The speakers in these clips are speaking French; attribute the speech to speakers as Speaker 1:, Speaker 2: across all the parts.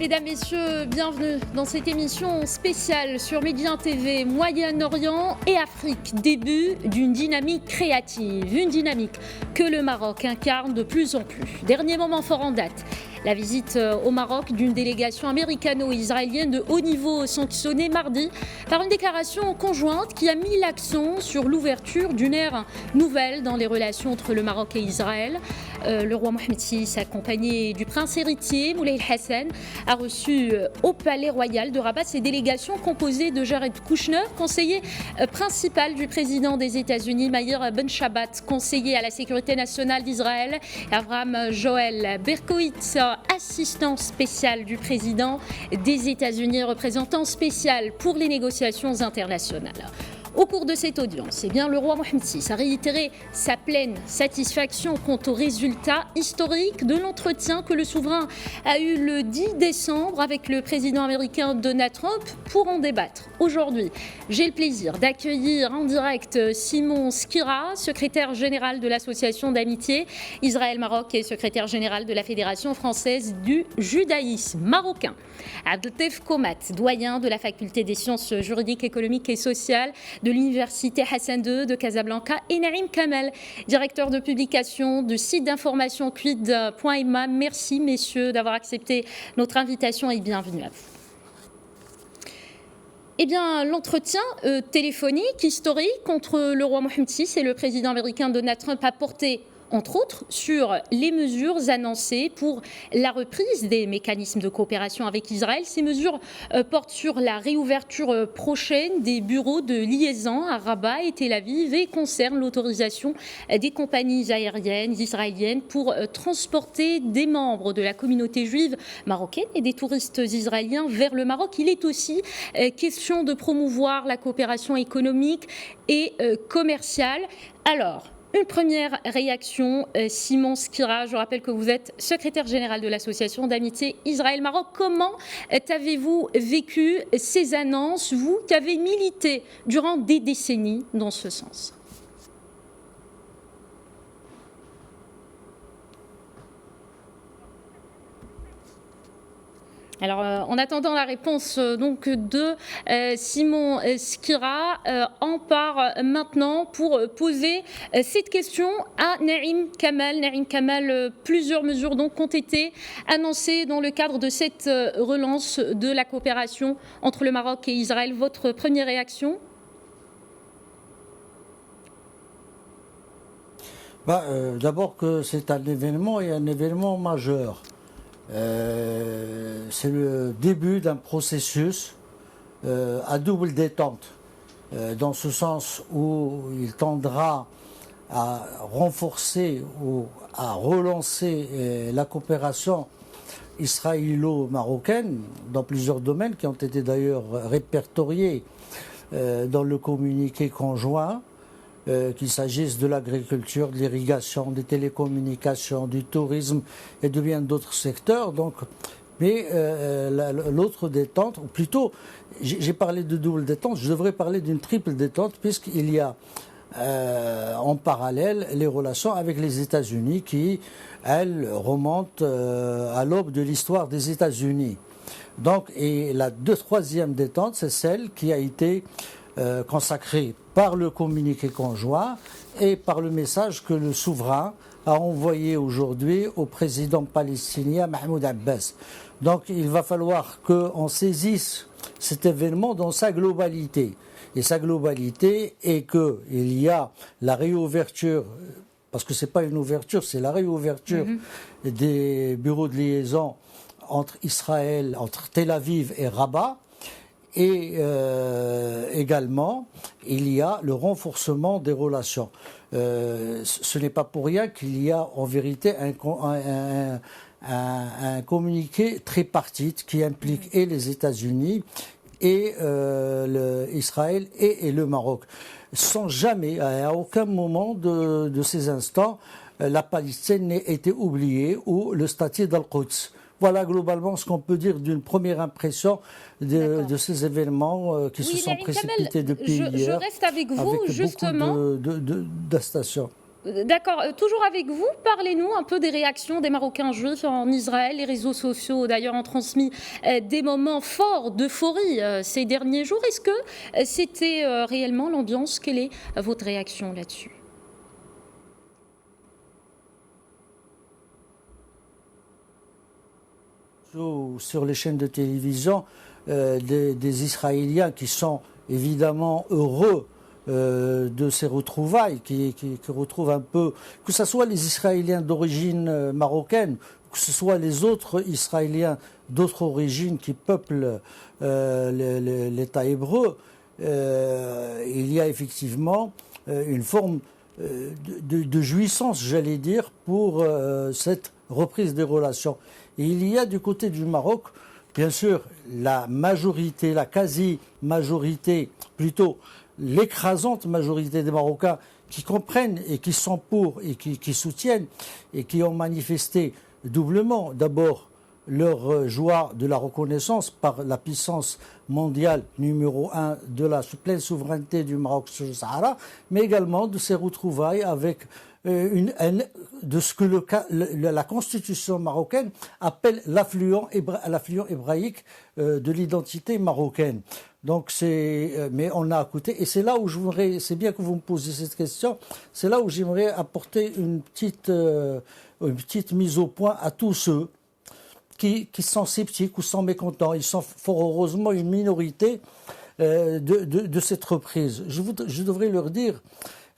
Speaker 1: Mesdames, Messieurs, bienvenue dans cette émission spéciale sur Média TV, Moyen-Orient et Afrique. Début d'une dynamique créative, une dynamique que le Maroc incarne de plus en plus. Dernier moment fort en date. La visite au Maroc d'une délégation américano-israélienne de haut niveau sanctionnée mardi par une déclaration conjointe qui a mis l'accent sur l'ouverture d'une ère nouvelle dans les relations entre le Maroc et Israël. Le roi Mohamed VI, accompagné du prince héritier Moulay Hassan, a reçu au Palais Royal de Rabat ses délégations composées de Jared Kushner, conseiller principal du président des États-Unis, Meir Ben Shabbat, conseiller à la sécurité nationale d'Israël, Avraham Joël Berkowitz, assistant spécial du président des États-Unis, représentant spécial pour les négociations internationales. Au cours de cette audience, le roi Mohamed VI a réitéré sa pleine satisfaction quant aux résultats historiques de l'entretien que le souverain a eu le 10 décembre avec le président américain Donald Trump. Pour en débattre aujourd'hui, j'ai le plaisir d'accueillir en direct Simon Skira, secrétaire général de l'association d'amitié Israël-Maroc et secrétaire général de la Fédération française du judaïsme marocain. Abdeltef Komat, doyen de la faculté des sciences juridiques, économiques et sociales de l'université Hassan II de Casablanca, et Naïm Kamel, directeur de publication du site d'information quid.ma. Merci messieurs d'avoir accepté notre invitation et bienvenue à vous. L'entretien téléphonique historique entre le roi Mohamed VI et le président américain Donald Trump a porté entre autres sur les mesures annoncées pour la reprise des mécanismes de coopération avec Israël. Ces mesures portent sur la réouverture prochaine des bureaux de liaison à Rabat et Tel Aviv et concernent l'autorisation des compagnies aériennes israéliennes pour transporter des membres de la communauté juive marocaine et des touristes israéliens vers le Maroc. Il est aussi question de promouvoir la coopération économique et commerciale. Alors, une première réaction, Simon Skira, je rappelle que vous êtes secrétaire général de l'association d'amitié Israël-Maroc. Comment avez-vous vécu ces annonces, vous qui avez milité durant des décennies dans ce sens ? Alors, en attendant la réponse de Simon Skira, on part maintenant pour poser cette question à Naïm Kamel. Naïm Kamel, plusieurs mesures ont été annoncées dans le cadre de cette relance de la coopération entre le Maroc et Israël. Votre première réaction ?
Speaker 2: D'abord que c'est un événement et un événement majeur. C'est le début d'un processus à double détente, dans ce sens où il tendra à renforcer ou à relancer la coopération israélo-marocaine dans plusieurs domaines qui ont été d'ailleurs répertoriés dans le communiqué conjoint. Qu'il s'agisse de l'agriculture, de l'irrigation, des télécommunications, du tourisme et de bien d'autres secteurs. Mais l'autre détente, ou plutôt, j'ai parlé de double détente, je devrais parler d'une triple détente, puisqu'il y a en parallèle les relations avec les États-Unis qui, elles, remontent à l'aube de l'histoire des États-Unis. Et la troisième détente, c'est celle qui a été consacré par le communiqué conjoint et par le message que le souverain a envoyé aujourd'hui au président palestinien Mahmoud Abbas. Donc il va falloir qu'on saisisse cet événement dans sa globalité. Et sa globalité est qu'il y a la réouverture, parce que ce n'est pas une ouverture, c'est la réouverture des bureaux de liaison entre Israël, entre Tel Aviv et Rabat. Et également, il y a le renforcement des relations. Ce n'est pas pour rien qu'il y a en vérité un communiqué tripartite qui implique et les États-Unis et Israël et le Maroc. Sans jamais, à aucun moment de ces instants, la Palestine n'ait été oubliée ou le statut d'Al-Quds. Voilà globalement ce qu'on peut dire d'une première impression de ces événements qui se sont précipités depuis hier.
Speaker 1: Je reste avec vous, justement.
Speaker 2: Beaucoup de stations.
Speaker 1: D'accord, toujours avec vous, parlez-nous un peu des réactions des Marocains juifs en Israël. Les réseaux sociaux d'ailleurs ont transmis des moments forts d'euphorie ces derniers jours. Est-ce que c'était réellement l'ambiance? Quelle est votre réaction là-dessus?
Speaker 2: Sur les chaînes de télévision, des Israéliens qui sont évidemment heureux de ces retrouvailles, qui retrouvent un peu, que ce soit les Israéliens d'origine marocaine, que ce soit les autres Israéliens d'autres origines qui peuplent l'État hébreu, il y a effectivement une forme de jouissance, j'allais dire, pour cette reprise des relations. Et il y a du côté du Maroc, bien sûr, la majorité, la quasi-majorité, plutôt l'écrasante majorité des Marocains qui comprennent et qui sont pour et qui soutiennent et qui ont manifesté doublement, d'abord, leur joie de la reconnaissance par la puissance mondiale numéro 1 de la pleine souveraineté du Maroc sur le Sahara, mais également de ces retrouvailles avec de ce que la constitution marocaine appelle l'affluent hébraïque de l'identité marocaine. Donc mais on a à côté, et c'est là où c'est bien que vous me posiez cette question, c'est là où j'aimerais apporter une petite mise au point à tous ceux qui sont sceptiques ou sont mécontents. Ils sont fort heureusement une minorité de cette reprise. Je devrais leur dire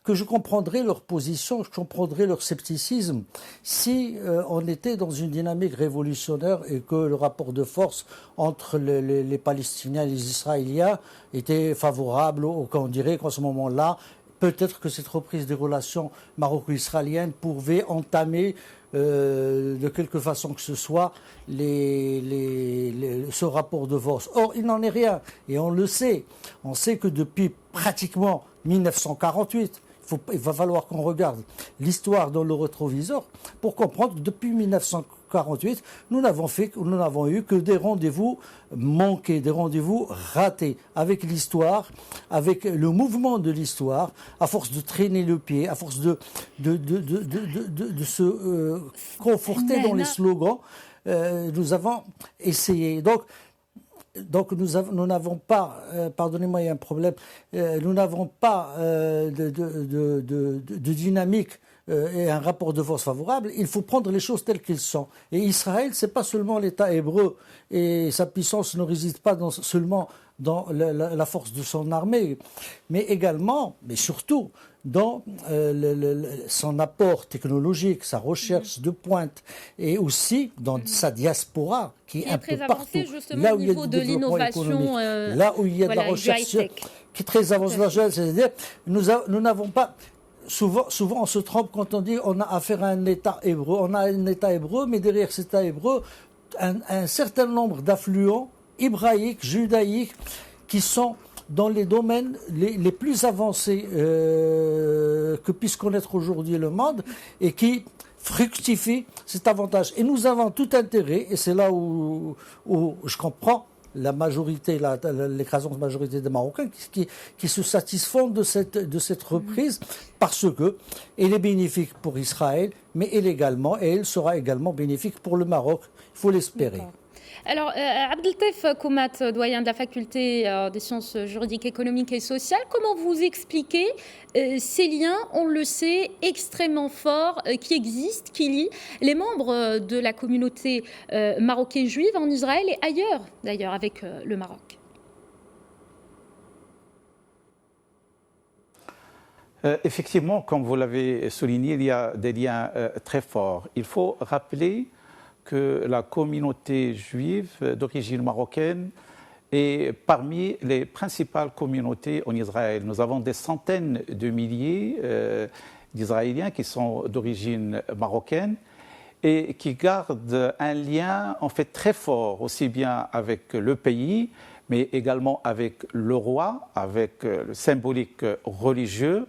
Speaker 2: que je comprendrais leur position, je comprendrais leur scepticisme si on était dans une dynamique révolutionnaire et que le rapport de force entre les Palestiniens et les Israéliens était favorable, qu'on dirait qu'en ce moment-là, peut-être que cette reprise des relations maroco-israéliennes pouvait entamer de quelque façon que ce soit ce rapport de force. Or, il n'en est rien, et on le sait. On sait que depuis pratiquement 1948, il va falloir qu'on regarde l'histoire dans le rétroviseur pour comprendre que depuis 1948, nous n'avons eu que des rendez-vous manqués, des rendez-vous ratés avec l'histoire, avec le mouvement de l'histoire, à force de traîner le pied, à force de se conforter dans les slogans, nous avons essayé. Donc nous n'avons pas, pardonnez-moi, il y a un problème, nous n'avons pas de dynamique et un rapport de force favorable. Il faut prendre les choses telles qu'elles sont. Et Israël, c'est pas seulement l'État hébreu, et sa puissance ne réside pas seulement dans la force de son armée, mais également, mais surtout, dans son apport technologique, sa recherche de pointe, et aussi dans sa diaspora, qui est un peu partout.
Speaker 1: Là où il y a du développement économique,
Speaker 2: là où il y a de la recherche qui est très avancée, c'est-à-dire nous n'avons pas... Souvent, on se trompe quand on dit on a affaire à un État hébreu. On a un État hébreu, mais derrière cet État hébreu, un certain nombre d'affluents hébraïques, judaïques, qui sont dans les domaines les plus avancés que puisse connaître aujourd'hui le monde et qui fructifient cet avantage. Et nous avons tout intérêt, et c'est là où je comprends la majorité, l'écrasante majorité des Marocains qui se satisfont de cette reprise parce que elle est bénéfique pour Israël, mais elle sera également bénéfique pour le Maroc. Il faut l'espérer.
Speaker 1: D'accord. Alors, Abdeltef Koumat, doyen de la faculté des sciences juridiques, économiques et sociales, comment vous expliquez ces liens, on le sait, extrêmement forts qui existent, qui lient les membres de la communauté marocaine juive en Israël et ailleurs, d'ailleurs, avec le Maroc?
Speaker 3: Effectivement, comme vous l'avez souligné, il y a des liens très forts. Il faut rappeler que la communauté juive d'origine marocaine est parmi les principales communautés en Israël. Nous avons des centaines de milliers d'Israéliens qui sont d'origine marocaine et qui gardent un lien en fait très fort, aussi bien avec le pays, mais également avec le roi, avec le symbolique religieux.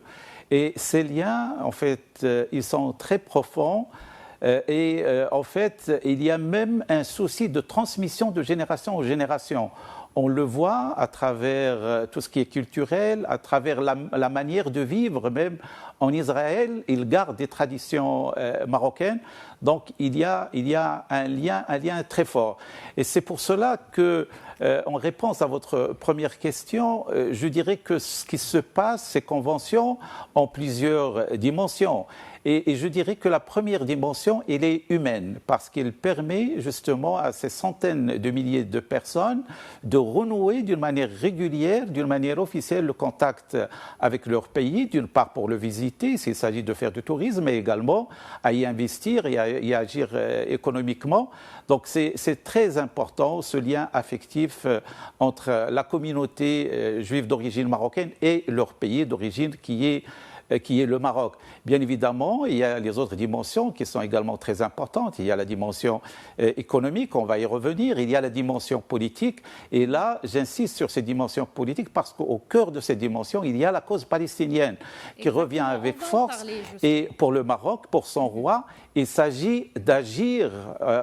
Speaker 3: Et ces liens, en fait, ils sont très profonds. En fait, il y a même un souci de transmission de génération en génération. on le voit à travers tout ce qui est culturel, à travers la manière de vivre même en Israël. Ils gardent des traditions marocaines. Donc il y a un lien très fort. Et c'est pour cela que, en réponse à votre première question, je dirais que ce qui se passe, ces conventions, ont plusieurs dimensions. Et je dirais que la première dimension, elle est humaine, parce qu'elle permet justement à ces centaines de milliers de personnes de renouer d'une manière régulière, d'une manière officielle, le contact avec leur pays, d'une part pour le visiter, s'il s'agit de faire du tourisme, mais également à y investir et à y agir économiquement. Donc c'est très important, ce lien affectif entre la communauté juive d'origine marocaine et leur pays d'origine qui est le Maroc. Bien évidemment, il y a les autres dimensions qui sont également très importantes. Il y a la dimension économique, on va y revenir. Il y a la dimension politique. Et là, j'insiste sur ces dimensions politiques parce qu'au cœur de ces dimensions, il y a la cause palestinienne qui revient avec force. Et pour le Maroc, pour son roi, il s'agit d'agir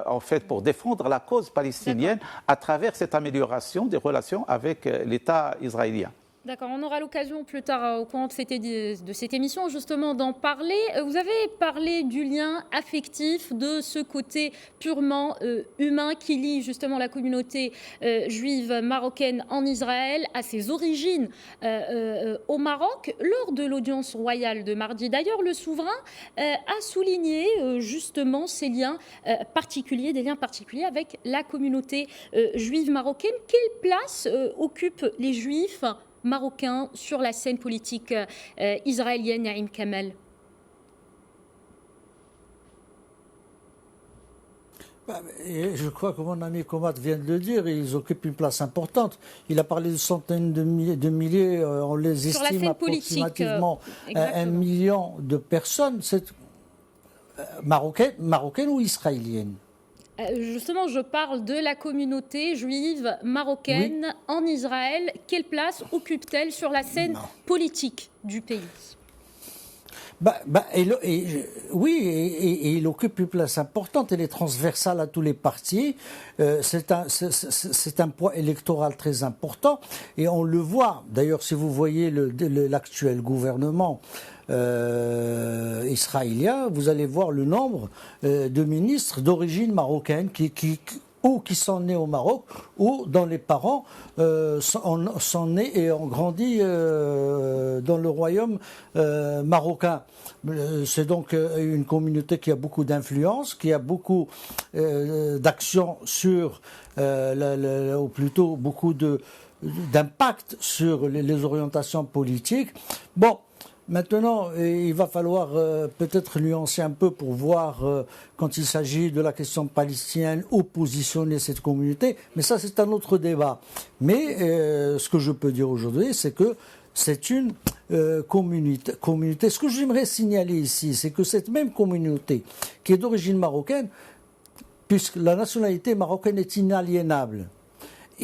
Speaker 3: en fait pour défendre la cause palestinienne à travers cette amélioration des relations avec l'État israélien.
Speaker 1: D'accord, on aura l'occasion plus tard au cours de cette émission justement d'en parler. Vous avez parlé du lien affectif, de ce côté purement humain qui lie justement la communauté juive marocaine en Israël à ses origines au Maroc. Lors de l'audience royale de mardi, d'ailleurs, le souverain a souligné justement ces liens particuliers, des liens particuliers avec la communauté juive marocaine. Quelle place occupent les juifs marocains sur la scène politique israélienne, Naïm Kamal?
Speaker 2: Je crois que mon ami Komat vient de le dire, ils occupent une place importante. Il a parlé de centaines de milliers, on les estime approximativement à 1 million de personnes. Marocaines ou israéliennes?
Speaker 1: Justement, je parle de la communauté juive marocaine en Israël. Quelle place occupe-t-elle sur la scène politique du pays?
Speaker 2: Oui, il occupe une place importante. Elle est transversale à tous les partis. C'est un poids électoral très important. Et on le voit. D'ailleurs, si vous voyez l'actuel gouvernement israélien, vous allez voir le nombre de ministres d'origine marocaine qui sont nés au Maroc, ou dont les parents sont nés et ont grandi dans le royaume marocain. C'est donc une communauté qui a beaucoup d'influence, qui a beaucoup d'action sur, ou plutôt beaucoup d'impact sur les orientations politiques. Bon. Maintenant, il va falloir peut-être nuancer un peu pour voir quand il s'agit de la question palestinienne où positionner cette communauté. Mais ça, c'est un autre débat. Mais ce que je peux dire aujourd'hui, c'est que c'est une communauté. Ce que j'aimerais signaler ici, c'est que cette même communauté qui est d'origine marocaine, puisque la nationalité marocaine est inaliénable,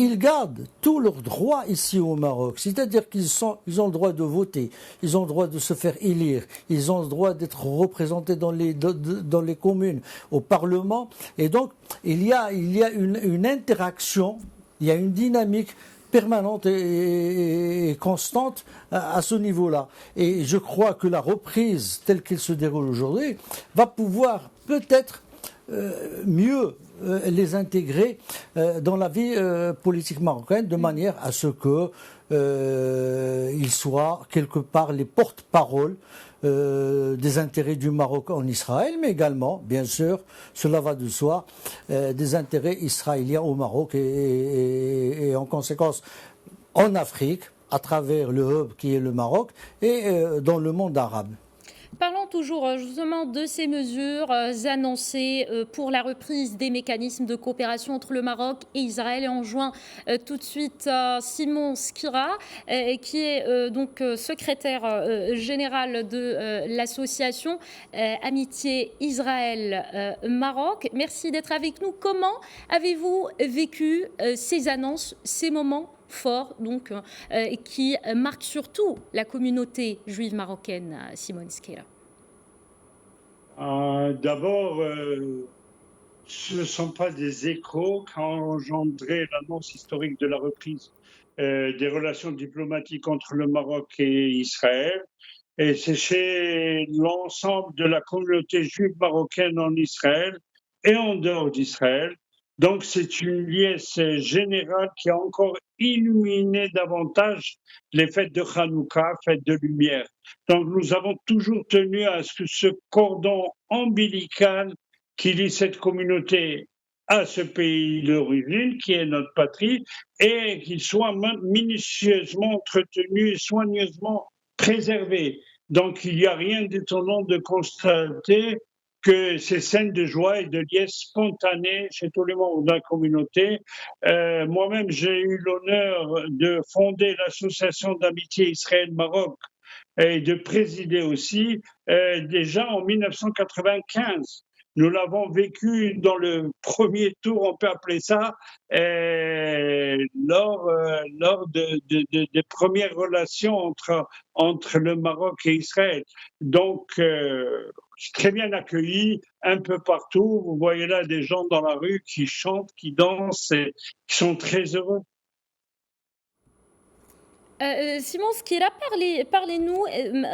Speaker 2: ils gardent tous leurs droits ici au Maroc. C'est-à-dire qu'ils ont le droit de voter, ils ont le droit de se faire élire, ils ont le droit d'être représentés dans les communes, au Parlement. Et donc, il y a une interaction, il y a une dynamique permanente et constante à ce niveau-là. Et je crois que la reprise telle qu'elle se déroule aujourd'hui va pouvoir peut-être mieux les intégrer dans la vie politique marocaine de manière à ce qu'ils soient quelque part les porte-parole des intérêts du Maroc en Israël, mais également, bien sûr, cela va de soi, des intérêts israéliens au Maroc et en conséquence en Afrique, à travers le hub qui est le Maroc, et dans le monde arabe.
Speaker 1: Parlons toujours justement de ces mesures annoncées pour la reprise des mécanismes de coopération entre le Maroc et Israël. Et on joint tout de suite Simon Skira, qui est donc secrétaire général de l'association Amitié Israël-Maroc. Merci d'être avec nous. Comment avez-vous vécu ces annonces, ces moments forts donc, qui marquent surtout la communauté juive marocaine, Simon Skira?
Speaker 4: D'abord, Ce ne sont pas des échos qu'a engendré l'annonce historique de la reprise des relations diplomatiques entre le Maroc et Israël. Et c'est chez l'ensemble de la communauté juive marocaine en Israël et en dehors d'Israël. Donc c'est une liesse générale qui a encore illuminé davantage les fêtes de Hanouka, fêtes de lumière. Donc nous avons toujours tenu à ce que ce cordon ombilical qui lie cette communauté à ce pays d'origine, qui est notre patrie, et qu'il soit minutieusement entretenu et soigneusement préservé. Donc il n'y a rien d'étonnant de constater que ces scènes de joie et de liesse spontanée chez tous les membres de la communauté. Moi-même, j'ai eu l'honneur de fonder l'association d'amitié Israël-Maroc et de présider aussi déjà en 1995. Nous l'avons vécu dans le premier tour, on peut appeler ça, lors des premières relations entre le Maroc et Israël. Donc, très bien accueilli un peu partout. Vous voyez là des gens dans la rue qui chantent, qui dansent et qui sont très heureux.
Speaker 1: Simon Skira, parlez-nous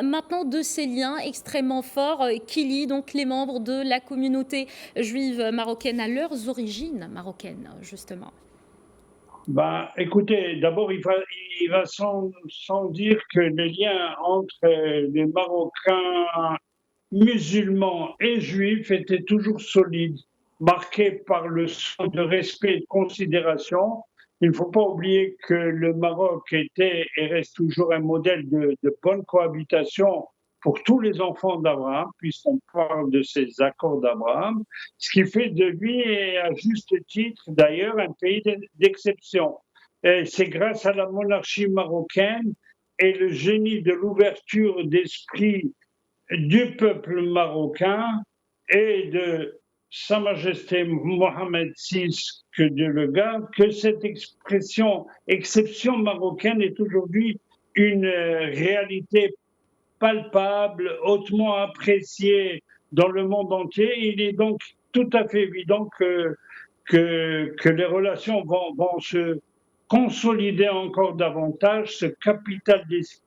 Speaker 1: maintenant de ces liens extrêmement forts qui lient donc les membres de la communauté juive marocaine à leurs origines marocaines, justement.
Speaker 4: Écoutez, d'abord, il va sans dire que les liens entre les Marocains musulmans et juifs étaient toujours solides, marqués par le sens de respect et de considération. Il ne faut pas oublier que le Maroc était et reste toujours un modèle de bonne cohabitation pour tous les enfants d'Abraham, puisqu'on parle de ces accords d'Abraham, ce qui fait de lui, et à juste titre d'ailleurs, un pays d'exception. C'est grâce à la monarchie marocaine et le génie de l'ouverture d'esprit du peuple marocain et de Sa Majesté Mohamed VI, que Dieu le garde, que cette exception marocaine est aujourd'hui une réalité palpable, hautement appréciée dans le monde entier. Il est donc tout à fait évident que les relations vont se consolider encore davantage, ce capital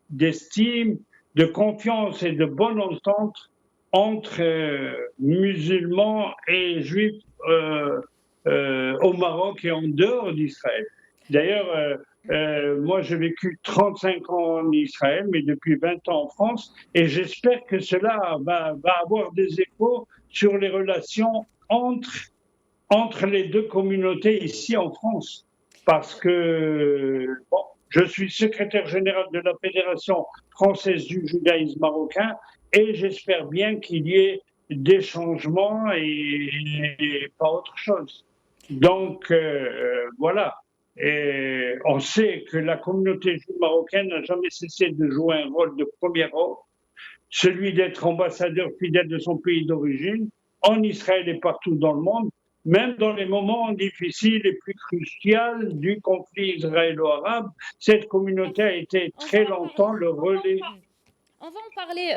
Speaker 4: d'estime, de confiance et de bonne entente entre musulmans et juifs au Maroc et en dehors d'Israël. D'ailleurs, moi j'ai vécu 35 ans en Israël, mais depuis 20 ans en France, et j'espère que cela va avoir des échos sur les relations entre les deux communautés ici en France. Parce que je suis secrétaire général de la Fédération française du judaïsme marocain et j'espère bien qu'il y ait des changements et pas autre chose. Donc voilà. Et on sait que la communauté juive marocaine n'a jamais cessé de jouer un rôle de premier ordre, celui d'être ambassadeur fidèle de son pays d'origine, en Israël et partout dans le monde, même dans les moments difficiles et plus cruciaux du conflit israélo-arabe. Cette communauté a été très longtemps le relais.
Speaker 1: On va en parler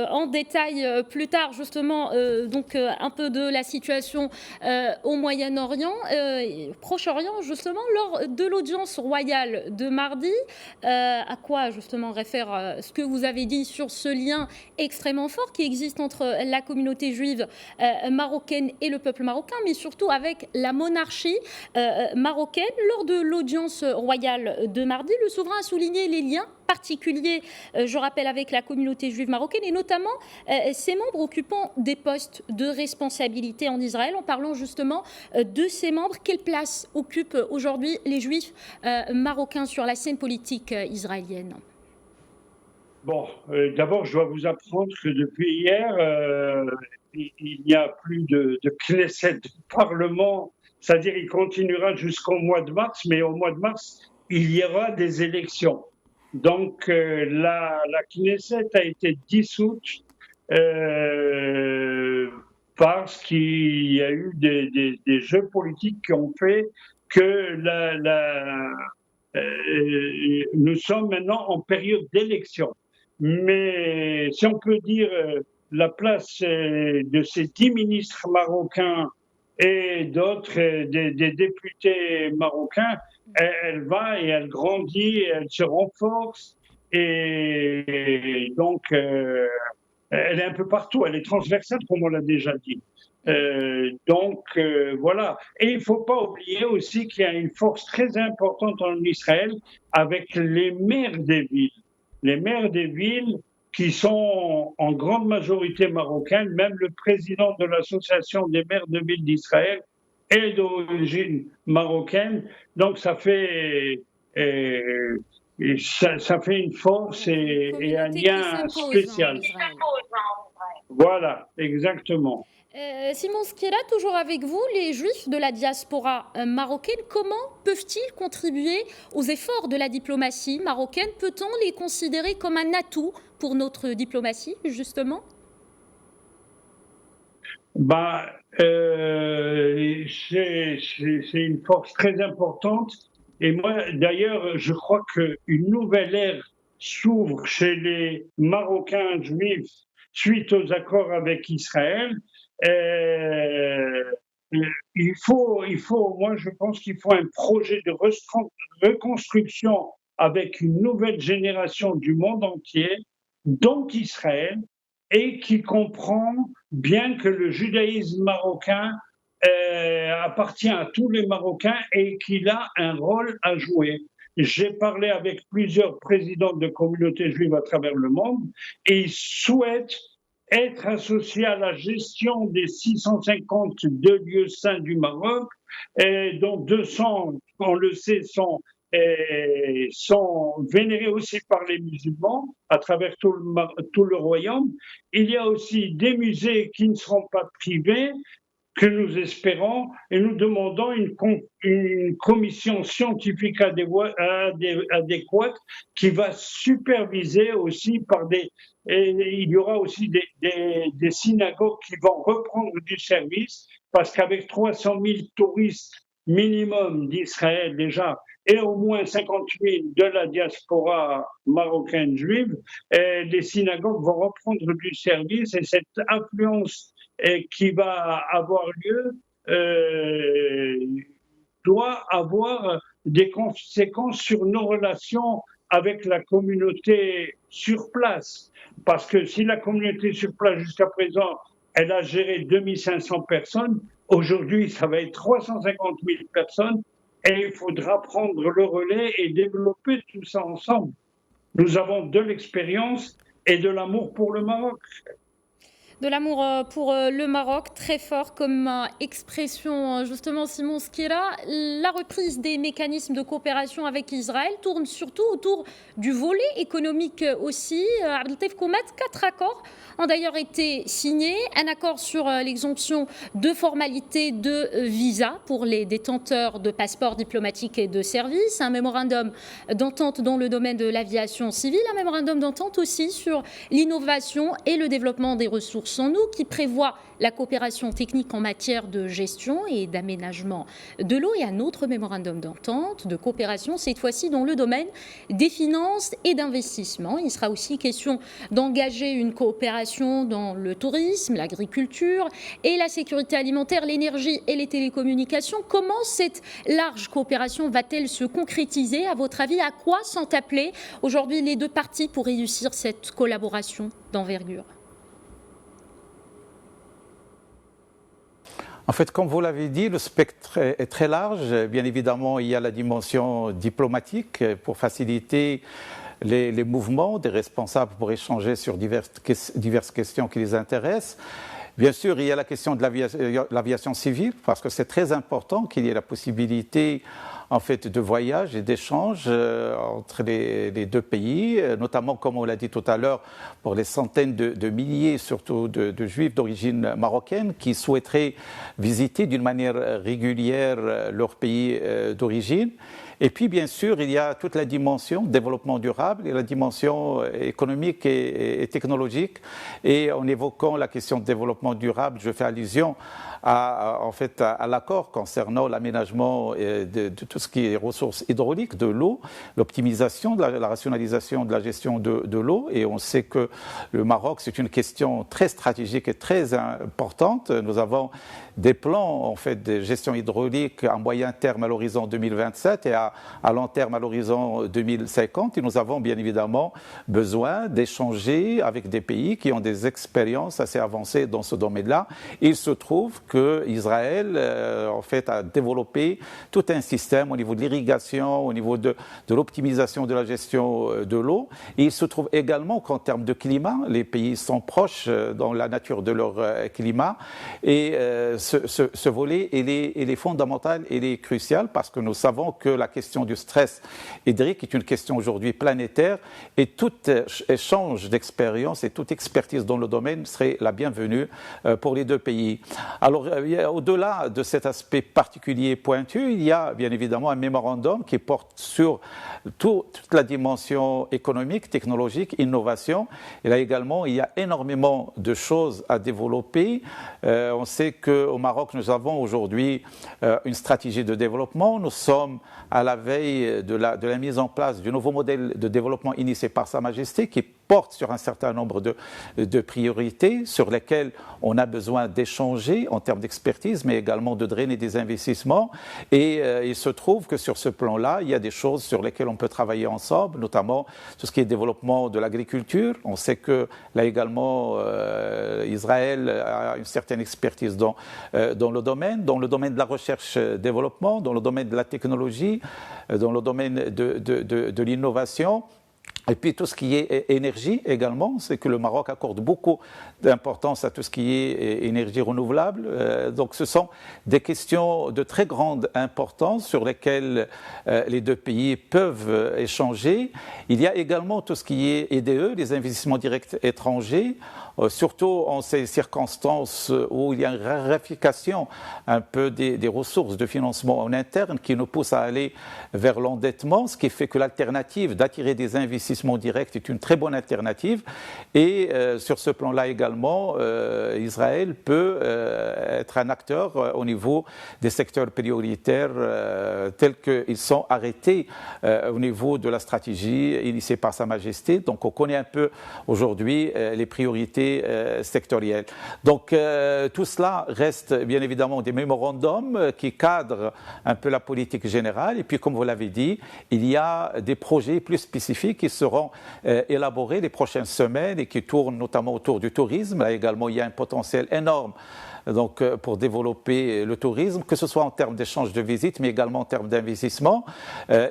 Speaker 1: en détail plus tard, justement, donc un peu de la situation au Moyen-Orient, Proche-Orient, justement, lors de l'audience royale de mardi. À quoi, justement, réfère ce que vous avez dit sur ce lien extrêmement fort qui existe entre la communauté juive marocaine et le peuple marocain, mais surtout avec la monarchie marocaine. Lors de l'audience royale de mardi, le souverain a souligné les liens particuliers, je rappelle, avec la communauté juive marocaine et notamment ses membres occupant des postes de responsabilité en Israël. En parlant justement de ces membres, quelle place occupent aujourd'hui les juifs marocains sur la scène politique israélienne?
Speaker 4: Bon, d'abord, je dois vous apprendre que depuis hier, il n'y a plus de Knesset, de Parlement, c'est-à-dire il continuera jusqu'au mois de mars, mais au mois de mars, il y aura des élections. Donc, la Knesset a été dissoute parce qu'il y a eu des jeux politiques qui ont fait que nous sommes maintenant en période d'élection. Mais si on peut dire la place de ces 10 ministres marocains et d'autres, des députés marocains. Elle va et elle grandit, elle se renforce et donc elle est un peu partout, elle est transversale comme on l'a déjà dit. Voilà. Et il ne faut pas oublier aussi qu'il y a une force très importante en Israël avec les maires des villes. Les maires des villes qui sont en grande majorité marocaines, même le président de l'association des maires de villes d'Israël est d'origine marocaine. Donc ça fait une force et un lien spécial. Voilà, exactement.
Speaker 1: Simon Skira, toujours avec vous, les Juifs de la diaspora marocaine, comment peuvent-ils contribuer aux efforts de la diplomatie marocaine? Peut-on les considérer comme un atout pour notre diplomatie, justement?
Speaker 4: C'est une force très importante. Et moi, d'ailleurs, je crois qu'une nouvelle ère s'ouvre chez les Marocains juifs suite aux accords avec Israël. Moi, je pense qu'il faut un projet de reconstruction avec une nouvelle génération du monde entier, dont Israël, et qui comprend bien que le judaïsme marocain appartient à tous les Marocains et qu'il a un rôle à jouer. J'ai parlé avec plusieurs présidents de communautés juives à travers le monde et ils souhaitent être associés à la gestion des 652 lieux saints du Maroc, dont 200, on le sait, sont vénérés aussi par les musulmans à travers tout le royaume. Il y a aussi des musées qui ne seront pas privés, que nous espérons, et nous demandons une commission scientifique adéquate qui va superviser aussi il y aura aussi des synagogues qui vont reprendre du service, parce qu'avec 300 000 touristes minimum d'Israël déjà, et au moins 50 000 de la diaspora marocaine juive, les synagogues vont reprendre du service, et cette influence qui va avoir lieu doit avoir des conséquences sur nos relations avec la communauté sur place. Parce que si la communauté sur place jusqu'à présent, elle a géré 2500 personnes, aujourd'hui ça va être 350 000 personnes, et il faudra prendre le relais et développer tout ça ensemble. Nous avons de l'expérience et de l'amour pour le Maroc.
Speaker 1: De l'amour pour le Maroc, très fort comme expression, justement, Simon Skira. La reprise des mécanismes de coopération avec Israël tourne surtout autour du volet économique aussi. Abdeltef Koumet, 4 accords ont d'ailleurs été signés. Un accord sur l'exemption de formalités de visa pour les détenteurs de passeports diplomatiques et de services. Un mémorandum d'entente dans le domaine de l'aviation civile. Un mémorandum d'entente aussi sur l'innovation et le développement des ressources en eau qui prévoit la coopération technique en matière de gestion et d'aménagement de l'eau, et un autre mémorandum d'entente de coopération, cette fois-ci dans le domaine des finances et d'investissement. Il sera aussi question d'engager une coopération dans le tourisme, l'agriculture et la sécurité alimentaire, l'énergie et les télécommunications. Comment cette large coopération va-t-elle se concrétiser, à votre avis? À quoi sont appelés aujourd'hui les deux parties pour réussir cette collaboration d'envergure?
Speaker 3: En fait, comme vous l'avez dit, le spectre est très large. Bien évidemment, il y a la dimension diplomatique pour faciliter les mouvements des responsables pour échanger sur diverses questions qui les intéressent. Bien sûr, il y a la question de l'aviation civile, parce que c'est très important qu'il y ait la possibilité en fait, de voyage et d'échange entre les deux pays, notamment, comme on l'a dit tout à l'heure, pour les centaines de milliers, surtout de juifs d'origine marocaine, qui souhaiteraient visiter d'une manière régulière leur pays d'origine. Et puis, bien sûr, il y a toute la dimension développement durable et la dimension économique et technologique. Et en évoquant la question de développement durable, je fais allusion à l'accord concernant l'aménagement de tout ce qui est ressources hydrauliques, de l'eau, l'optimisation, la rationalisation de la gestion de l'eau. Et on sait que le Maroc, c'est une question très stratégique et très importante. Nous avons des plans en fait, de gestion hydraulique à moyen terme à l'horizon 2027 et à long terme à l'horizon 2050. Et nous avons bien évidemment besoin d'échanger avec des pays qui ont des expériences assez avancées dans ce domaine-là. Il se trouve qu'Israël en fait, a développé tout un système au niveau de l'irrigation, au niveau de l'optimisation de la gestion de l'eau. Et il se trouve également qu'en termes de climat, les pays sont proches dans la nature de leur climat. Et ce volet, il est fondamental, il est crucial parce que nous savons que la question du stress hydrique est une question aujourd'hui planétaire et tout échange d'expérience et toute expertise dans le domaine serait la bienvenue pour les deux pays. Alors, au-delà de cet aspect particulier pointu, il y a bien évidemment un mémorandum qui porte sur toute la dimension économique, technologique, innovation. Et là également, il y a énormément de choses à développer. On sait qu'au Maroc, nous avons aujourd'hui une stratégie de développement. Nous sommes à la veille de la mise en place du nouveau modèle de développement initié par Sa Majesté qui porte sur un certain nombre de priorités sur lesquelles on a besoin d'échanger en termes d'expertise, mais également de drainer des investissements. Et il se trouve que sur ce plan-là, il y a des choses sur lesquelles on peut travailler ensemble, notamment tout ce qui est développement de l'agriculture. On sait que là également, Israël a une certaine expertise dans le domaine de la recherche-développement, dans le domaine de la technologie, dans le domaine de l'innovation. Et puis tout ce qui est énergie également, c'est que le Maroc accorde beaucoup d'importance à tout ce qui est énergie renouvelable. Donc ce sont des questions de très grande importance sur lesquelles les deux pays peuvent échanger. Il y a également tout ce qui est EDE, les investissements directs étrangers. Surtout en ces circonstances où il y a une raréfaction un peu des ressources de financement en interne qui nous pousse à aller vers l'endettement, ce qui fait que l'alternative d'attirer des investissements directs est une très bonne alternative. Et sur ce plan-là également, Israël peut être un acteur au niveau des secteurs prioritaires tels qu'ils sont arrêtés au niveau de la stratégie initiée par Sa Majesté. Donc on connaît un peu aujourd'hui les priorités sectorielles. Donc tout cela reste bien évidemment des mémorandums qui cadrent un peu la politique générale. Et puis comme vous l'avez dit, il y a des projets plus spécifiques qui seront élaborés les prochaines semaines et qui tournent notamment autour du tourisme. Là également, il y a un potentiel énorme donc, pour développer le tourisme, que ce soit en termes d'échange de visites, mais également en termes d'investissement.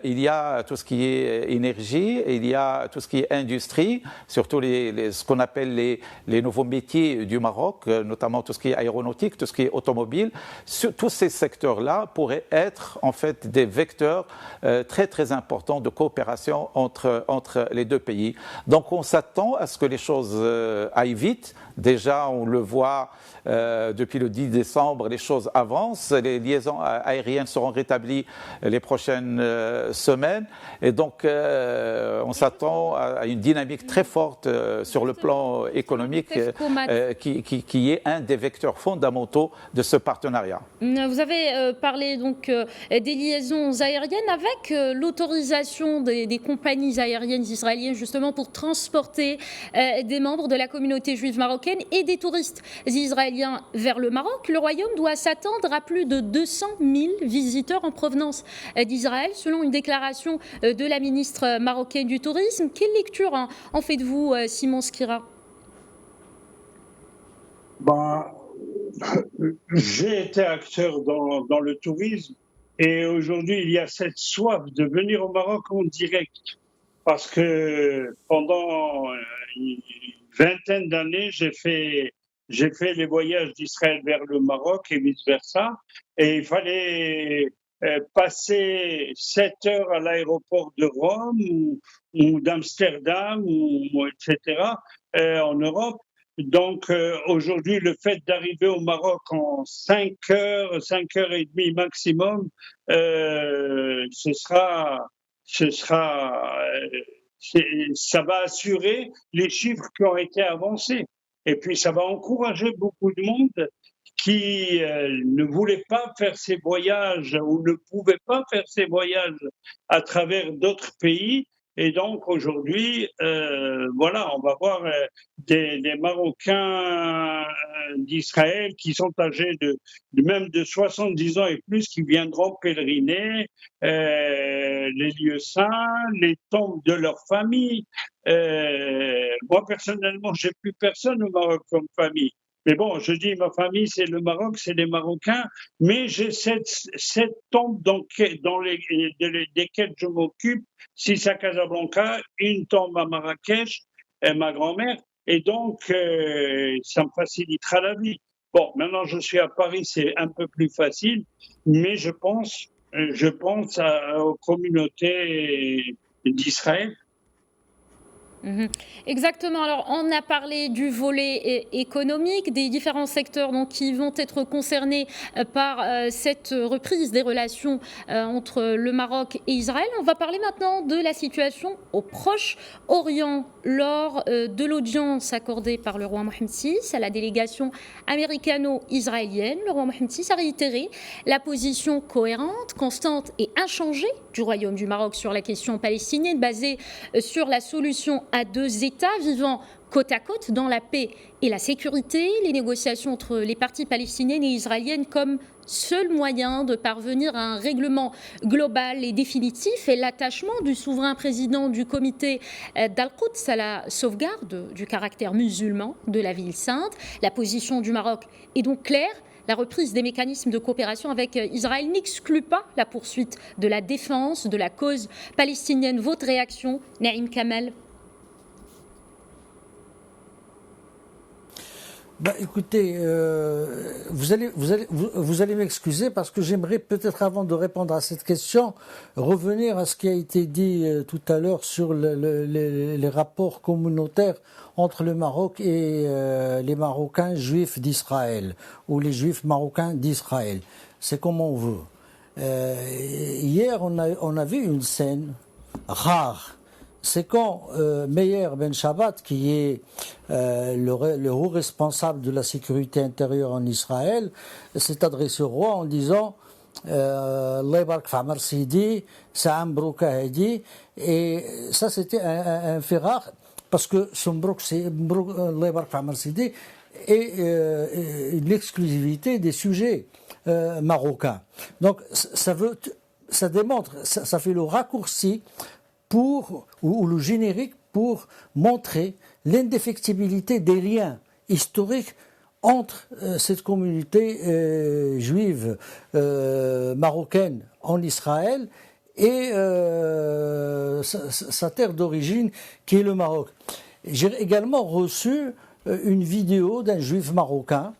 Speaker 3: Il y a tout ce qui est énergie, il y a tout ce qui est industrie, surtout ce qu'on appelle les nouveaux métiers du Maroc, notamment tout ce qui est aéronautique, tout ce qui est automobile. Tous ces secteurs-là pourraient être en fait des vecteurs très très importants de coopération entre les deux pays. Donc on s'attend à ce que les choses aillent vite. Déjà, on le voit depuis le 10 décembre, les choses avancent. Les liaisons aériennes seront rétablies les prochaines semaines. Et donc, on s'attend à une dynamique très forte sur le plan économique qui est un des vecteurs fondamentaux de ce partenariat.
Speaker 1: Vous avez parlé donc des liaisons aériennes avec l'autorisation des compagnies aériennes israéliennes justement pour transporter des membres de la communauté juive marocaine et des touristes israéliens vers le Maroc. Le Royaume doit s'attendre à plus de 200 000 visiteurs en provenance d'Israël, selon une déclaration de la ministre marocaine du Tourisme. Quelle lecture en faites-vous, Simon Skira ?
Speaker 4: J'ai été acteur dans le tourisme et aujourd'hui, il y a cette soif de venir au Maroc en direct parce que pendant une vingtaine d'années, j'ai fait les voyages d'Israël vers le Maroc et vice-versa. Et il fallait passer 7 heures à l'aéroport de Rome ou d'Amsterdam, etc., en Europe. Donc aujourd'hui, le fait d'arriver au Maroc en 5 heures et demie maximum, ce sera, ça va assurer les chiffres qui ont été avancés. Et puis ça va encourager beaucoup de monde qui ne voulait pas faire ces voyages ou ne pouvait pas faire ces voyages à travers d'autres pays. Et donc aujourd'hui, voilà, on va voir des Marocains d'Israël qui sont âgés même de 70 ans et plus, qui viendront pèleriner les lieux saints, les tombes de leur famille. Moi personnellement, j'ai plus personne au Maroc comme famille. Mais bon, je dis ma famille, c'est le Maroc, c'est les Marocains, mais j'ai sept tombes desquelles je m'occupe, 6 à Casablanca, une tombe à Marrakech, et ma grand-mère, et donc ça me facilitera la vie. Bon, maintenant je suis à Paris, c'est un peu plus facile, mais je pense aux communautés d'Israël.
Speaker 1: Exactement. Alors, on a parlé du volet économique, des différents secteurs donc, qui vont être concernés par cette reprise des relations entre le Maroc et Israël. On va parler maintenant de la situation au Proche-Orient. Lors de l'audience accordée par le roi Mohammed VI à la délégation américano-israélienne, le roi Mohammed VI a réitéré la position cohérente, constante et inchangée du Royaume du Maroc sur la question palestinienne, basée sur la solution à 2 États vivant côte à côte dans la paix et la sécurité, les négociations entre les parties palestiniennes et israéliennes comme seul moyen de parvenir à un règlement global et définitif, et l'attachement du souverain président du comité d'Al-Quds à la sauvegarde du caractère musulman de la ville sainte. La position du Maroc est donc claire. La reprise des mécanismes de coopération avec Israël n'exclut pas la poursuite de la défense de la cause palestinienne. Votre réaction, Naïm Kamal?
Speaker 2: Écoutez, vous allez m'excuser parce que j'aimerais peut-être, avant de répondre à cette question, revenir à ce qui a été dit tout à l'heure sur les rapports communautaires entre le Maroc et les Marocains juifs d'Israël, ou les juifs marocains d'Israël. C'est comme on veut. Hier, on a vu une scène rare. C'est quand Meir Ben Shabbat, qui est le haut responsable de la sécurité intérieure en Israël, s'est adressé au roi en disant Allah Barak Famar Sidi, Saam Brouka Hedi. Et ça, c'était un fait rare, parce que son Brouk, c'est Allah Barak Famar Sidi, et l'exclusivité des sujets marocains. Donc, ça démontre, ça fait le raccourci ou le générique pour montrer l'indéfectibilité des liens historiques entre cette communauté juive marocaine en Israël et sa terre d'origine qui est le Maroc. J'ai également reçu une vidéo d'un juif marocain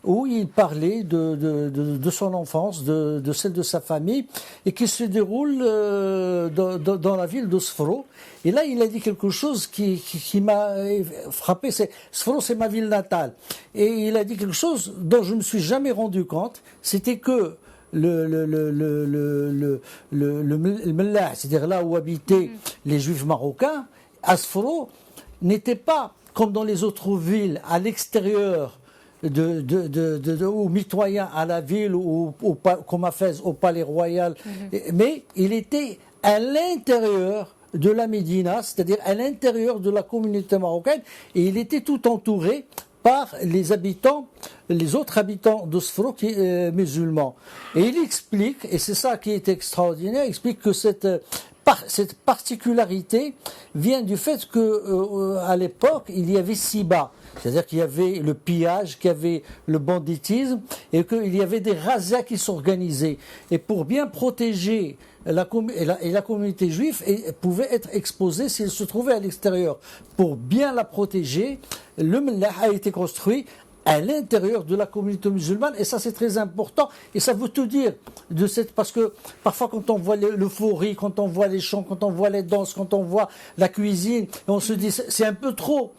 Speaker 2: où il parlait de son enfance, de celle de sa famille, et qui se déroule dans la ville de Sforo. Et là, il a dit quelque chose qui m'a frappé. Sforo, c'est ma ville natale. Et il a dit quelque chose dont je ne me suis jamais rendu compte. C'était que le Mellah, c'est-à-dire là où habitaient les Juifs marocains, à Sforo, n'était pas comme dans les autres villes à l'extérieur ou mitoyen à la ville ou comme à Fès au palais royal, mais il était à l'intérieur de la Médina, c'est-à-dire à l'intérieur de la communauté marocaine, et il était tout entouré par les autres habitants de Sforo musulmans. Et il explique, et c'est ça qui est extraordinaire, il explique que cette particularité vient du fait que à l'époque il y avait 6 bas. C'est-à-dire qu'il y avait le pillage, qu'il y avait le banditisme et qu'il y avait des razzias qui s'organisaient. Et pour bien protéger la communauté juive pouvait être exposée s'il se trouvait à l'extérieur. Pour bien la protéger, le Mellah a été construit à l'intérieur de la communauté musulmane, et ça c'est très important, et ça veut tout dire parce que parfois quand on voit l'euphorie, quand on voit les chants, quand on voit les danses, quand on voit la cuisine, on se dit c'est un peu trop.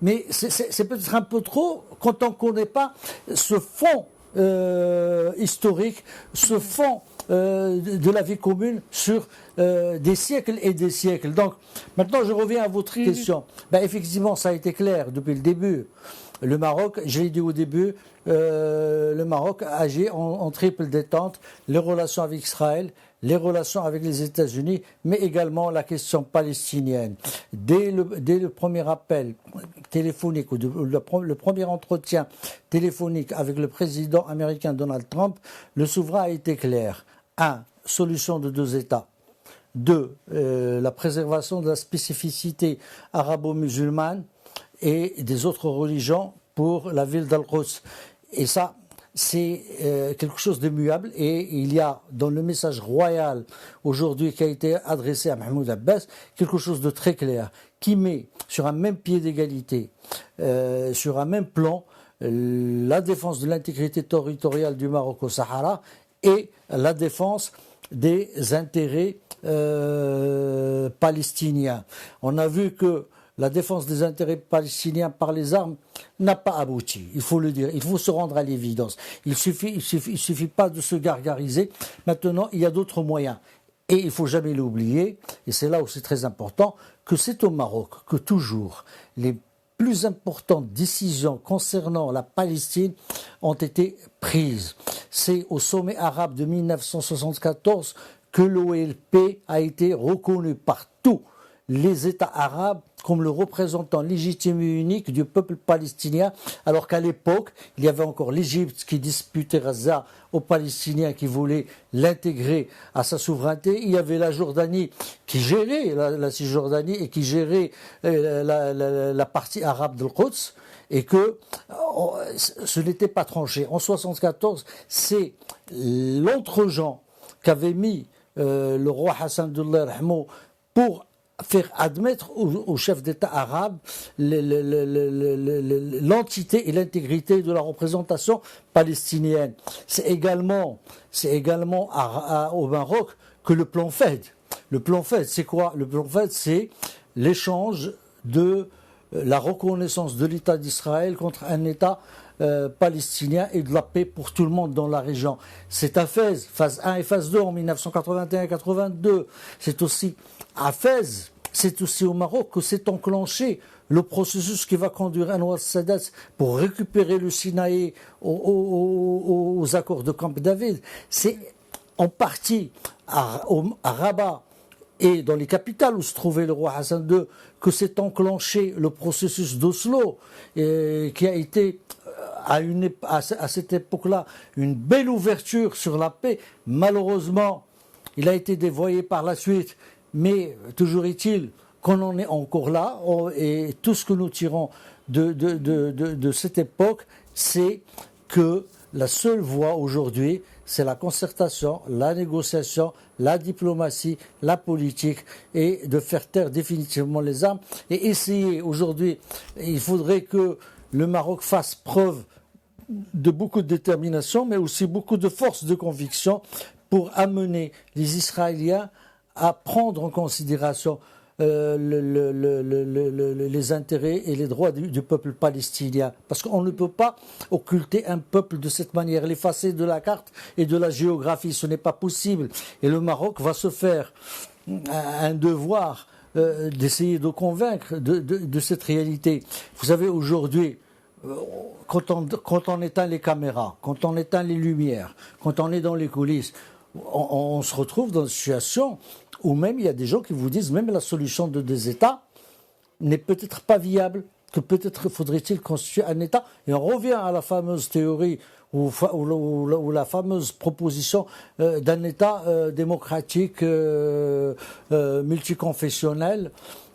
Speaker 2: mais c'est peut-être un peu trop quand on ne connaît pas ce fond historique, ce fond de la vie commune sur des siècles et des siècles. Donc, maintenant, je reviens à votre question. Ben, effectivement, ça a été clair depuis le début. Le Maroc, je l'ai dit au début, le Maroc agit en triple détente, les relations avec Israël, les relations avec les États-Unis, mais également la question palestinienne. Dès le premier appel téléphonique, ou le premier entretien téléphonique avec le président américain Donald Trump, le souverain a été clair. 1. Solution de 2 États. 2. La préservation de la spécificité arabo-musulmane et des autres religions pour la ville d'Al-Quds. Et ça, c'est quelque chose d'immuable, et il y a dans le message royal aujourd'hui qui a été adressé à Mahmoud Abbas quelque chose de très clair qui met sur un même pied d'égalité, sur un même plan, la défense de l'intégrité territoriale du Maroc au Sahara et la défense des intérêts palestiniens. On a vu que la défense des intérêts palestiniens par les armes n'a pas abouti, il faut le dire, il faut se rendre à l'évidence. Il suffit pas de se gargariser. Maintenant, il y a d'autres moyens. Et il ne faut jamais l'oublier, et c'est là où c'est très important, que c'est au Maroc que toujours les plus importantes décisions concernant la Palestine ont été prises. C'est au sommet arabe de 1974 que l'OLP a été reconnu par tous les États arabes comme le représentant légitime et unique du peuple palestinien, alors qu'à l'époque, il y avait encore l'Égypte qui disputait Gaza aux Palestiniens qui voulaient l'intégrer à sa souveraineté. Il y avait la Jordanie qui gérait la Cisjordanie et qui gérait la partie arabe de Quds, et que ce n'était pas tranché. En 1974, c'est l'entre-gens qu'avait mis le roi Hassan II pour faire admettre aux chefs d'État arabes l'entité et l'intégrité de la représentation palestinienne. C'est également au Maroc que le plan FED. Le plan FED, c'est quoi? Le plan FED, c'est l'échange de la reconnaissance de l'État d'Israël contre un État palestinien et de la paix pour tout le monde dans la région. C'est à Fès, phase 1 et phase 2 en 1981-82. C'est aussi à Fès, c'est aussi au Maroc que s'est enclenché le processus qui va conduire Anwar Sadat pour récupérer le Sinaï aux accords de Camp David. C'est en partie à Rabat et dans les capitales où se trouvait le roi Hassan II que s'est enclenché le processus d'Oslo, qui a été à cette époque-là une belle ouverture sur la paix. Malheureusement, il a été dévoyé par la suite, mais toujours est-il qu'on en est encore là, et tout ce que nous tirons de cette époque, c'est que la seule voie aujourd'hui, c'est la concertation, la négociation, la diplomatie, la politique, et de faire taire définitivement les armes. Et essayer aujourd'hui, il faudrait que le Maroc fasse preuve de beaucoup de détermination, mais aussi beaucoup de force de conviction pour amener les Israéliens à prendre en considération les intérêts et les droits du peuple palestinien. Parce qu'on ne peut pas occulter un peuple de cette manière, l'effacer de la carte et de la géographie, ce n'est pas possible. Et le Maroc va se faire un devoir d'essayer de convaincre de cette réalité. Vous savez, aujourd'hui, quand on éteint les caméras, quand on éteint les lumières, quand on est dans les coulisses, on se retrouve dans une situation où même il y a des gens qui vous disent même la solution de deux États n'est peut-être pas viable, que peut-être faudrait-il constituer un État. Et on revient à la fameuse théorie ou la fameuse proposition d'un État démocratique multiconfessionnel,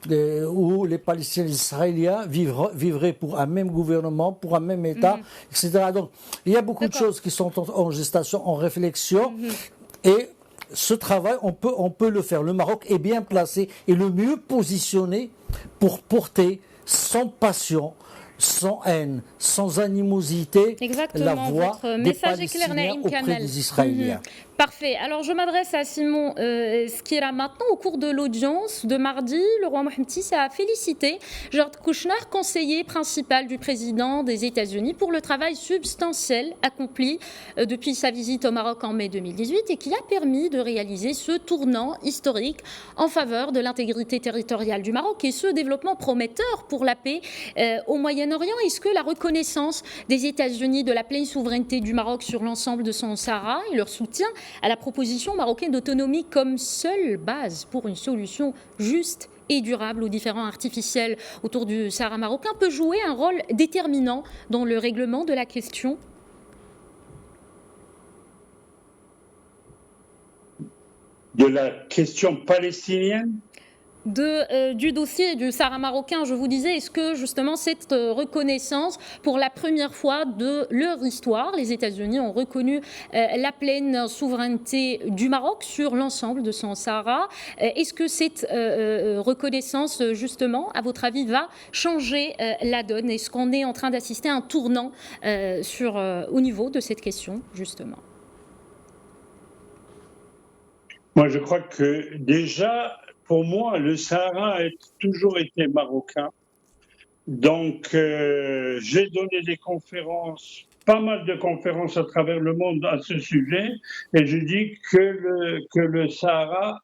Speaker 2: où les Palestiniens et les Israéliens vivraient pour un même gouvernement, pour un même État, etc. Donc il y a beaucoup de choses qui sont en gestation, en réflexion, et ce travail, on peut le faire. Le Maroc est bien placé et le mieux positionné pour porter sans passion, sans haine, sans animosité, la voix des Palestiniens auprès des Israéliens.
Speaker 1: Parfait. Alors, je m'adresse à Simon Skira maintenant. Au cours de l'audience de mardi, le roi Mohammed VI a félicité Jared Kushner, conseiller principal du président des États-Unis, pour le travail substantiel accompli depuis sa visite au Maroc en mai 2018 et qui a permis de réaliser ce tournant historique en faveur de l'intégrité territoriale du Maroc et ce développement prometteur pour la paix au Moyen-Orient. Est-ce que la reconnaissance des États-Unis de la pleine souveraineté du Maroc sur l'ensemble de son Sahara et leur soutien à la proposition marocaine d'autonomie comme seule base pour une solution juste et durable aux différends artificiels autour du Sahara marocain peut jouer un rôle déterminant dans le règlement de la question?
Speaker 4: De la question palestinienne?
Speaker 1: Du dossier du Sahara marocain, je vous disais, est-ce que justement cette reconnaissance, pour la première fois de leur histoire, les États-Unis ont reconnu la pleine souveraineté du Maroc sur l'ensemble de son Sahara. Est-ce que cette reconnaissance, justement, à votre avis, va changer la donne? Est-ce qu'on est en train d'assister à un tournant au niveau de cette question, justement?
Speaker 4: Moi, je crois que déjà, pour moi, le Sahara a toujours été marocain. Donc, j'ai donné des conférences, pas mal de conférences à travers le monde à ce sujet, et je dis que le Sahara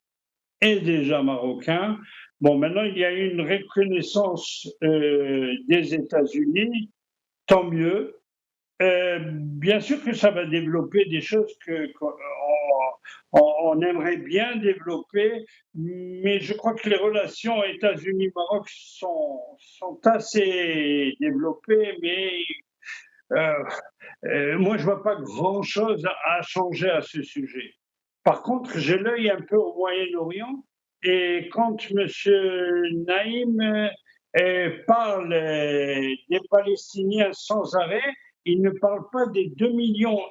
Speaker 4: est déjà marocain. Bon, maintenant, il y a une reconnaissance des États-Unis, tant mieux. Bien sûr que ça va développer des choses qu'on aimerait bien développer, mais je crois que les relations États-Unis-Maroc sont assez développées, mais moi je vois pas grand-chose à changer à ce sujet. Par contre, j'ai l'œil un peu au Moyen-Orient, et quand M. Naïm parle des Palestiniens sans arrêt, il ne parle pas des 2,5 millions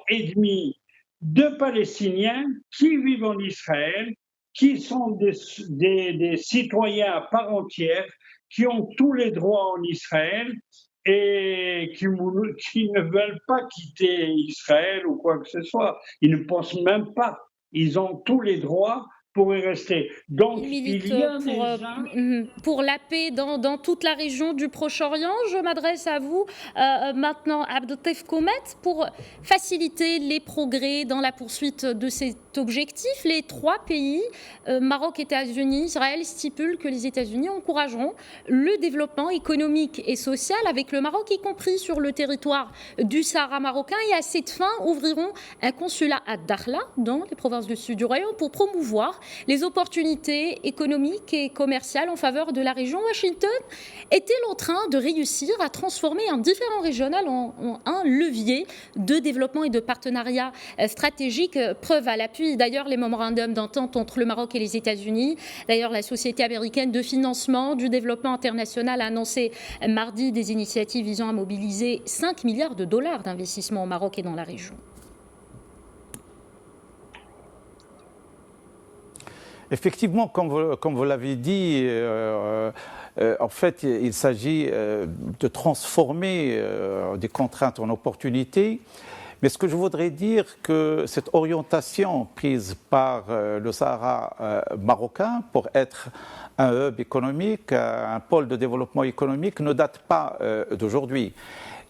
Speaker 4: de Palestiniens qui vivent en Israël, qui sont des citoyens à part entière, qui ont tous les droits en Israël et qui ne veulent pas quitter Israël ou quoi que ce soit. Ils ne pensent même pas. Ils ont tous les droits pour y rester. Donc, il y a
Speaker 1: pour la paix dans toute la région du Proche-Orient. Je m'adresse à vous maintenant, Abdeltef Koumet, pour faciliter les progrès dans la poursuite de cet objectif. Les trois pays, Maroc, États-Unis, Israël, stipulent que les États-Unis encourageront le développement économique et social avec le Maroc, y compris sur le territoire du Sahara marocain, et à cette fin ouvriront un consulat à Dakhla, dans les provinces du sud du Royaume, pour promouvoir les opportunités économiques et commerciales en faveur de la région. Washington est-elle en train de réussir à transformer un différend régional en un levier de développement et de partenariat stratégique? Preuve à l'appui, d'ailleurs, les mémorandums d'entente entre le Maroc et les États-Unis. D'ailleurs, la Société américaine de financement du développement international a annoncé mardi des initiatives visant à mobiliser 5 milliards de dollars d'investissement au Maroc et dans la région.
Speaker 3: Effectivement, comme vous l'avez dit, en fait, il s'agit de transformer des contraintes en opportunités. Mais ce que je voudrais dire, que cette orientation prise par le Sahara marocain pour être un hub économique, un pôle de développement économique, ne date pas d'aujourd'hui.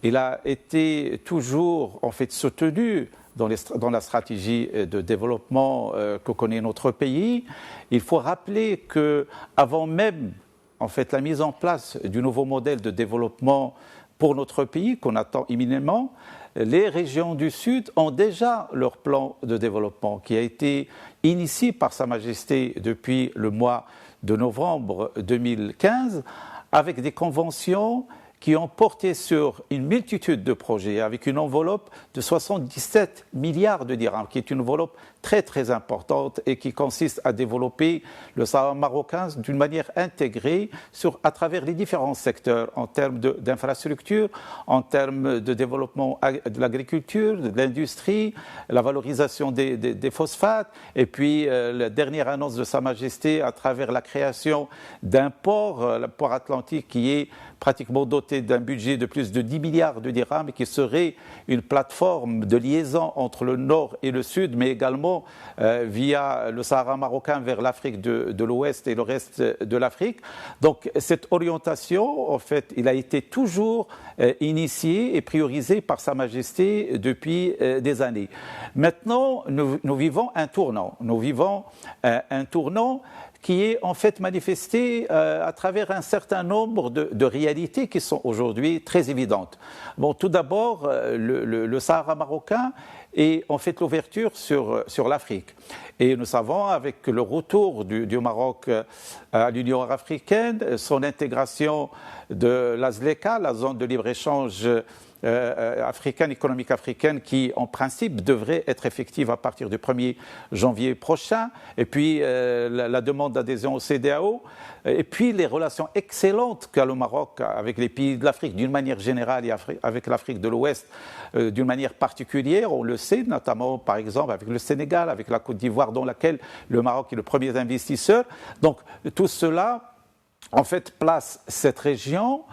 Speaker 3: Il a été toujours en fait soutenu dans la stratégie de développement que connaît notre pays. Il faut rappeler qu'avant même en fait, la mise en place du nouveau modèle de développement pour notre pays, qu'on attend imminemment, les régions du Sud ont déjà leur plan de développement qui a été initié par Sa Majesté depuis le mois de novembre 2015 avec des conventions qui ont porté sur une multitude de projets avec une enveloppe de 77 milliards de dirhams, qui est une enveloppe très très importante et qui consiste à développer le Sahara marocain d'une manière intégrée à travers les différents secteurs en termes d'infrastructures, en termes de développement de l'agriculture, de l'industrie, la valorisation des phosphates et puis la dernière annonce de Sa Majesté à travers la création d'un port, le port atlantique qui est pratiquement doté d'un budget de plus de 10 milliards de dirhams et qui serait une plateforme de liaison entre le nord et le sud, mais également via le Sahara marocain vers l'Afrique de l'Ouest et le reste de l'Afrique. Donc cette orientation, en fait, il a été toujours initié et priorisé par Sa Majesté depuis des années. Maintenant, nous vivons un tournant. Nous vivons un tournant qui est en fait manifesté à travers un certain nombre de réalités qui sont aujourd'hui très évidentes. Bon, tout d'abord, le Sahara marocain est en fait l'ouverture sur l'Afrique. Et nous savons, avec le retour du Maroc à l'Union africaine, son intégration de la ZLECA, la zone de libre-échange africaine, économique africaine, qui en principe devrait être effective à partir du 1er janvier prochain, et puis la demande d'adhésion au CEDEAO, et puis les relations excellentes qu'a le Maroc avec les pays de l'Afrique d'une manière générale et avec l'Afrique de l'Ouest d'une manière particulière, on le sait, notamment par exemple avec le Sénégal, avec la Côte d'Ivoire, dans laquelle le Maroc est le premier investisseur. Donc tout cela, en fait, place cette région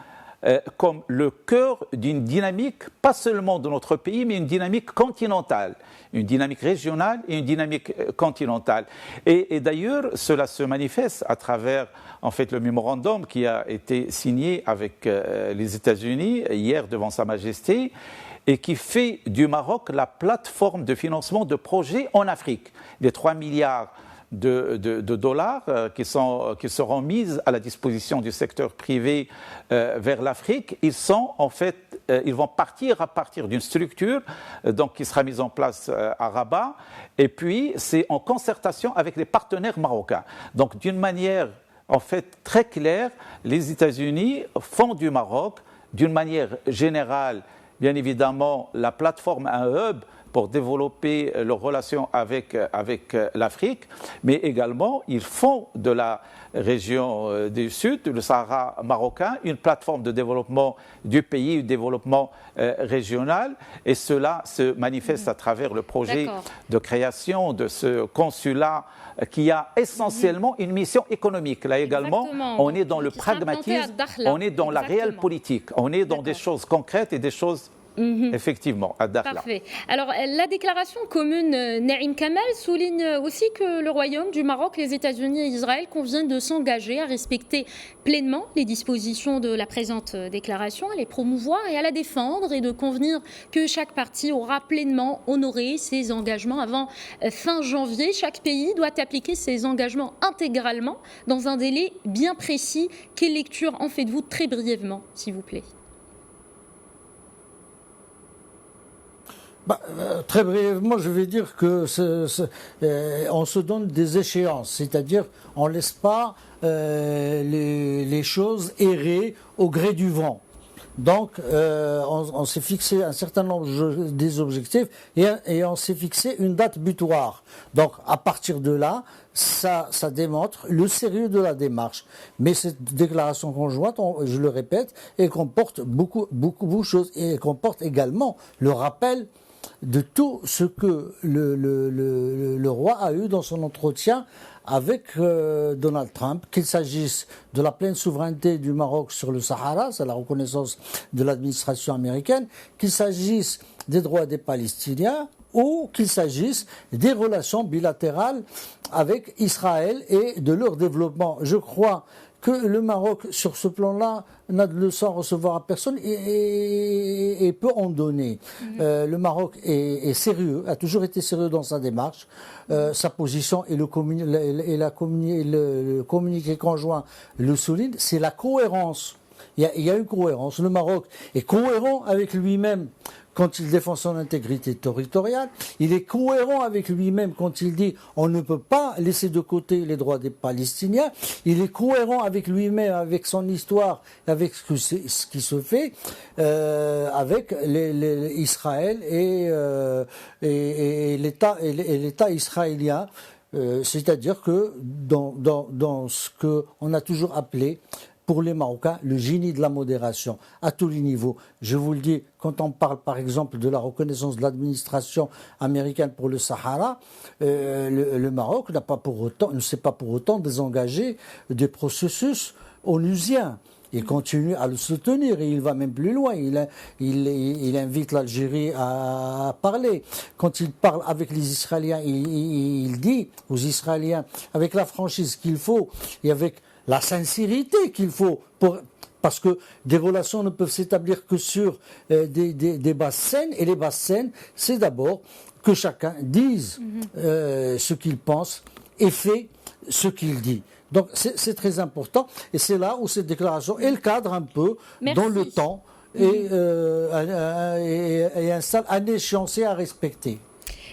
Speaker 3: comme le cœur d'une dynamique, pas seulement de notre pays, mais une dynamique continentale, une dynamique régionale et une dynamique continentale. Et d'ailleurs, cela se manifeste à travers en fait, le mémorandum qui a été signé avec les États-Unis hier devant Sa Majesté et qui fait du Maroc la plateforme de financement de projets en Afrique. Les 3 milliards de dollars qui seront mises à la disposition du secteur privé vers l'Afrique, ils vont partir à partir d'une structure donc, qui sera mise en place à Rabat, et puis c'est en concertation avec les partenaires marocains. Donc d'une manière en fait très claire, les États-Unis font du Maroc d'une manière générale, bien évidemment, la plateforme, un hub pour développer leurs relations avec l'Afrique, mais également ils font de la région du Sud, le Sahara marocain, une plateforme de développement du pays, un développement régional, et cela se manifeste à travers le projet de création de ce consulat qui a essentiellement une mission économique. Là également, on est dans le pragmatisme, on est dans la réelle politique, on est dans des choses concrètes et des choses effectivement, à Dakhla.
Speaker 1: Parfait. Alors, la déclaration commune Naïm Kamal souligne aussi que le Royaume du Maroc, les États-Unis et Israël conviennent de s'engager à respecter pleinement les dispositions de la présente déclaration, à les promouvoir et à la défendre, et de convenir que chaque partie aura pleinement honoré ses engagements avant fin janvier. Chaque pays doit appliquer ses engagements intégralement dans un délai bien précis. Quelle lecture en faites-vous très brièvement, s'il vous plaît ?
Speaker 2: Très brièvement, je vais dire que on se donne des échéances, c'est-à-dire on ne laisse pas les choses errer au gré du vent. Donc, on s'est fixé un certain nombre des objectifs et on s'est fixé une date butoir. Donc, à partir de là, ça démontre le sérieux de la démarche. Mais cette déclaration conjointe, je le répète, elle comporte beaucoup de choses, et elle comporte également le rappel de tout ce que le roi a eu dans son entretien avec Donald Trump, qu'il s'agisse de la pleine souveraineté du Maroc sur le Sahara, c'est la reconnaissance de l'administration américaine, qu'il s'agisse des droits des Palestiniens, ou qu'il s'agisse des relations bilatérales avec Israël et de leur développement. Je crois que le Maroc, sur ce plan-là, n'a de leçon à recevoir à personne et peut en donner. Le Maroc est sérieux, a toujours été sérieux dans sa démarche. Sa position et le communiqué conjoint le souligne, c'est la cohérence. Il y a une cohérence. Le Maroc est cohérent avec lui-même quand il défend son intégrité territoriale. Il est cohérent avec lui-même quand il dit on ne peut pas laisser de côté les droits des Palestiniens. Il est cohérent avec lui-même, avec son histoire, avec ce qui se fait avec Israël et l'État israélien. C'est-à-dire que dans ce qu'on a toujours appelé pour les Marocains, le génie de la modération, à tous les niveaux. Je vous le dis, quand on parle par exemple de la reconnaissance de l'administration américaine pour le Sahara, le Maroc ne s'est pas pour autant désengagé des processus onusien. Il continue à le soutenir et il va même plus loin. Il invite l'Algérie à parler. Quand il parle avec les Israéliens, il dit aux Israéliens, avec la franchise qu'il faut et avec la sincérité qu'il faut, parce que des relations ne peuvent s'établir que sur des bases saines. Et les bases saines, c'est d'abord que chacun dise ce qu'il pense et fait ce qu'il dit. Donc c'est très important et c'est là où cette déclaration elle cadre un peu dans le temps et installe un échéancier à respecter.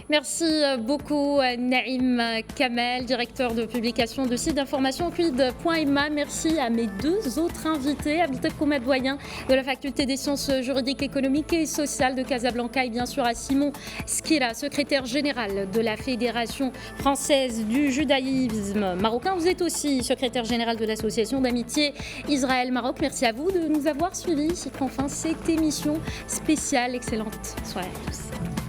Speaker 1: Merci beaucoup Naïm Kamel, directeur de publication de site d'information quid.ma. Merci à mes deux autres invités, Abdelkader Koumed-Doyen de la faculté des sciences juridiques, économiques et sociales de Casablanca et bien sûr à Simon Skira, secrétaire général de la Fédération française du judaïsme marocain. Vous êtes aussi secrétaire général de l'association d'amitié Israël-Maroc. Merci à vous de nous avoir suivis. C'est enfin cette émission spéciale. Excellente soirée à tous.